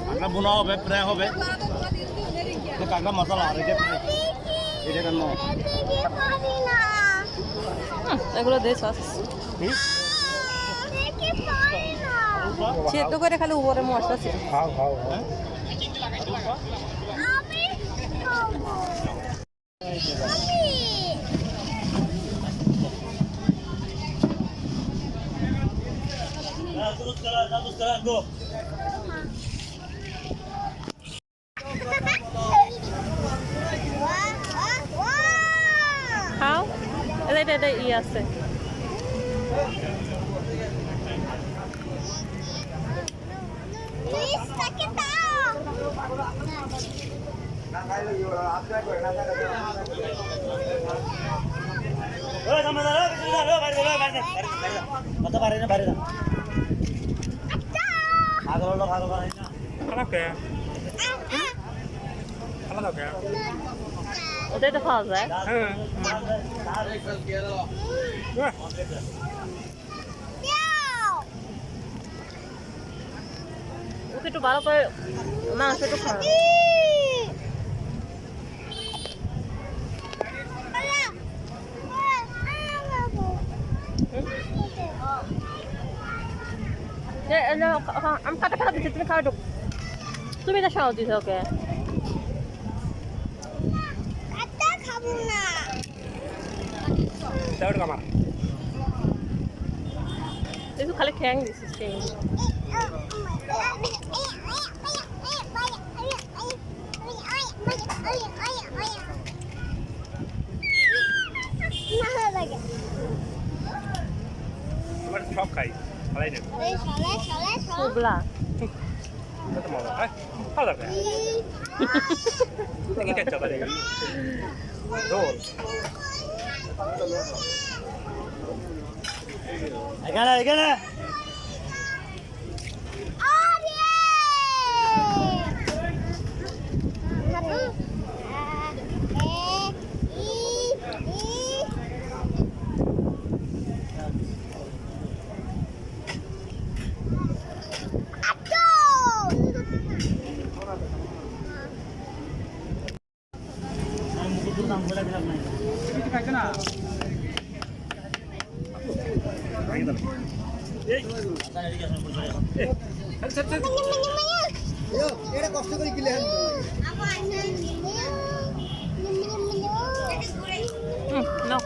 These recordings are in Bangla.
কাঁকড়া বোনা হবে, ফ্রাই হবে, কাঁকড়া মশলা আর এটা কেন এগুলো দে সস সেদ্ধ করে খালি উপরে মশলা ছিল। খাও খাও খাও এটা ই আছে ওটাই তো খাওয়া যায়। ওকে একটু ভালো করে মাংস একটু খাওয়া আমি কাটা খাওয়া দিচ্ছি, তুমি খাওয়া ঢুক, তুমি এটা সাহস দিচ্ছ ওকে। একটু খালি ঠ্যাং দিচ্ছিস সব খাই খালাই নেব ওগুলা এখানে এখানে কষ্ট করে কিলে no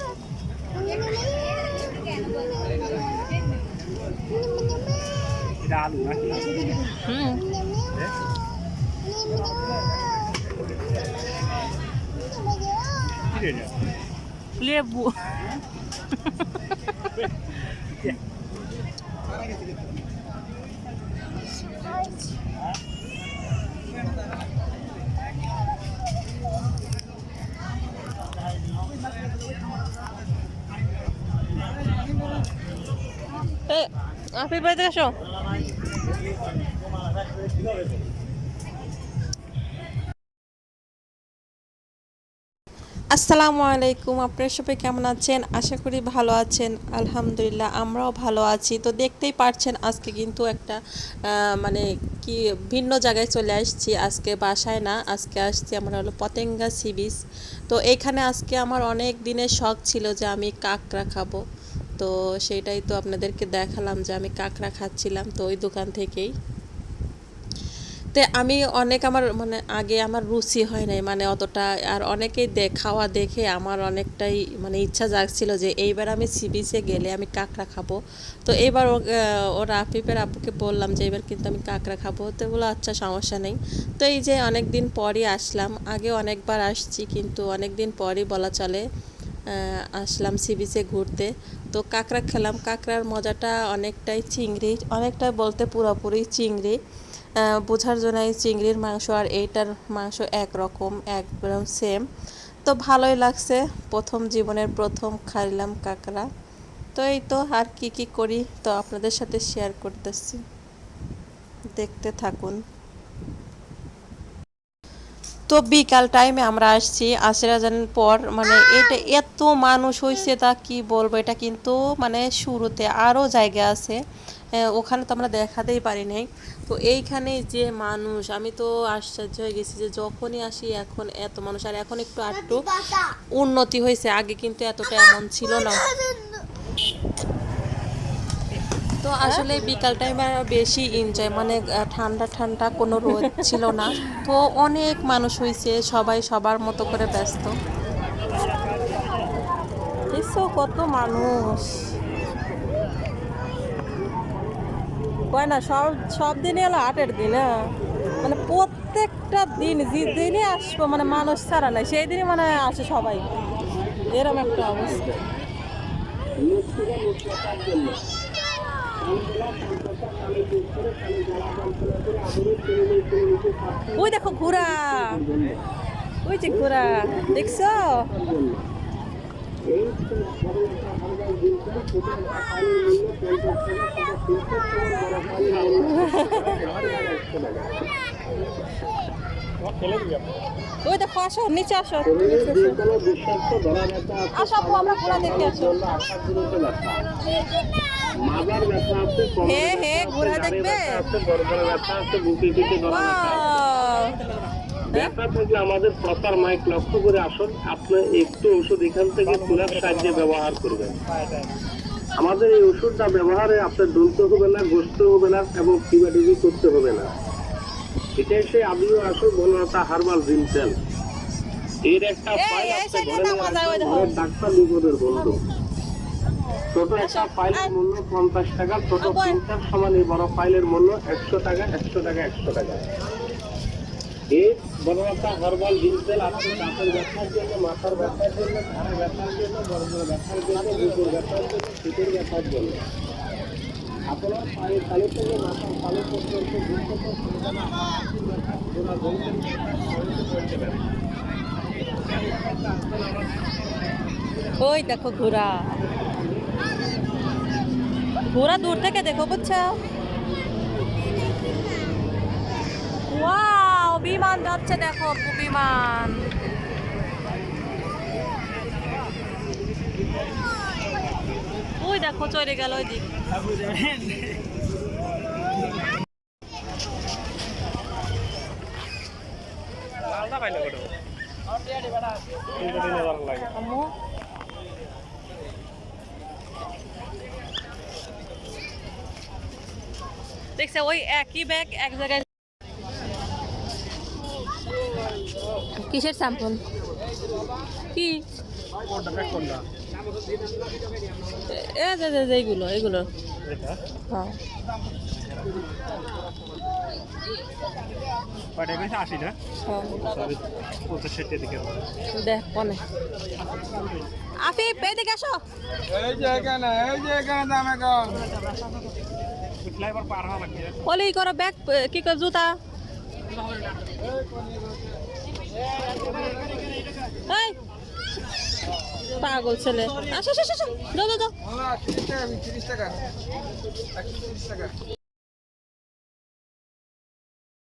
এটা আলু নাকি লেবু আপনি বাড়িতে আসো। আসসালামু আলাইকুম, আপনারা সবাই কেমন আছেন? আশা করি ভালো আছেন। আলহামদুলিল্লাহ আমরাও ভালো আছি। তো দেখতেই পারছেন আজকে কিন্তু একটা মানে কি ভিন্ন জায়গায় চলে আসছি। আজকে বাসায় না, আজকে আসছি আমরা হলো পতেঙ্গা সি বিচ। তো এইখানে আজকে আমার অনেক দিনের শখ ছিল যে আমি কাঁকড়া খাবো, তো সেটাই তো আপনাদেরকে দেখালাম যে আমি কাঁকড়া খাচ্ছিলাম তো ওই দোকান থেকেই। তো আমি অনেক আমার মানে আগে আমার রুচি হয় নাই মানে অতটা, আর অনেকেই খাওয়া দেখে আমার অনেকটাই মানে ইচ্ছা জাগছিল যে এইবার আমি সি বিচে গেলে আমি কাঁকড়া খাবো। তো এবার ও রাফিফের আব্বুকে বললাম যে এবার কিন্তু আমি কাঁকড়া খাবো, তো বলো আচ্ছা সমস্যা নেই। তো এই যে অনেক দিন পরই আসলাম, আগে অনেকবার আসছি কিন্তু অনেক দিন পরই বলা চলে আসলাম সি বিচে ঘুরতে। তো কাঁকড়া খেলাম, কাঁকড়ার মজাটা অনেকটাই চিংড়ি, অনেকটাই বলতে পুরোপুরি চিংড়ি। বোঝার জন্য এই চিংড়ির মাংস আর এইটার মাংস একরকম একদম সেম। তো ভালোই লাগছে, প্রথম জীবনের প্রথম খাইলাম কাঁকড়া। তো এই তো আর কি করি তো আপনাদের সাথে শেয়ার করতেছি, দেখতে থাকুন। তো বিকাল টাইমে আমরা আসছি আসর আজানের পর, মানে এটা এত মানুষ হয়েছে তা কি বলবো। এটা কিন্তু মানে শুরুতে আরও জায়গা আছে, ওখানে তো আমরা দেখাতেই পারি নাই। তো এইখানে যে মানুষ, আমি তো আশ্চর্য হয়ে গেছি যে যখনই আসি এখন এত মানুষ। আর এখন একটু আধটু উন্নতি হয়েছে, আগে কিন্তু এতটা এমন ছিল না। তো আসলে বিকাল টাইমে বেশি এনজয়, মানে ঠান্ডা ঠান্ডা কোনো রোদ ছিল না। তো অনেক মানুষ হয়েছে, সবাই সবার মতো করে ব্যস্ত। দেখছো কত মানুষ, কয় না সব দিনই হলো হাটের দিন। মানে প্রত্যেকটা দিন যে দিনই আসবো মানে মানুষ ছাড়া নাই, সেই দিনই মানে আসে সবাই, এরকম একটা অবস্থা। ওই দেখো ঘোড়া, ওই যে ঘোড়া দেখছো। ওই দেখো, আসো নিচে আসো, আসো আপু, আমরা ঘোড়া দেখে আসো। হে হে ঘোড়া দেখবে। ব্যথা থাকলে আমাদের প্রপার মাইক লক্ষ্য করে আসুন। আপনি একটু ওষুধ এখান থেকে তুলার সাহায্যে ব্যবহার করবেন। আমাদের এই ওষুধটা ব্যবহারে আপনার দন্ত হবে না, গোস্ত হবে না এবং টিবাটিবি করতে হবে না। এটা এসে আমিও আসুন বনলতা হার্বাল জিম তেল। এর একটা ফাইল ডাক্তার বিপদের বন্ধু। ছোট একটা ফাইলের মূল্য 50 টাকা, ছোট প্রিন্টার সমান এই বড় ফাইলের মূল্য 100 টাকা, 100 টাকা, 100 টাকা। এই বনলতা হার্বাল জিম তেল আপনার দাঁতের ব্যথার জন্য, মাথার ব্যথার জন্য, ঘাড়ে ব্যথার জন্য, গর্ভের ব্যথার জন্য, বুকের ব্যথার জন্য, পিঠের ব্যথার জন্য, আপনার পায়ের তালু থেকে মাথার তালু পর্যন্ত ওই দেখো ঘোড়া, ঘোড়া দূর থেকে দেখো, বুঝছো। ওয়াও, বিমান যাচ্ছে দেখো, বিমান। ওই দেখো চলে গেল ওই দিক। দেখছে ওই একই ব্যাগ এক জায়গায়। কিসের স্যাম্পল কি? এইগুলো এইগুলো হ্যাঁ। দেখ কনে আফিফ এদিকে আসো। এই যে এখানে দামে কম। ওলি করো ব্যাগ, কি কর জুতা। এই পাগল ছেলে, আসো আসো আসো, যাও যাও যাও। 30 টাকা 30 টাকা 30 টাকা।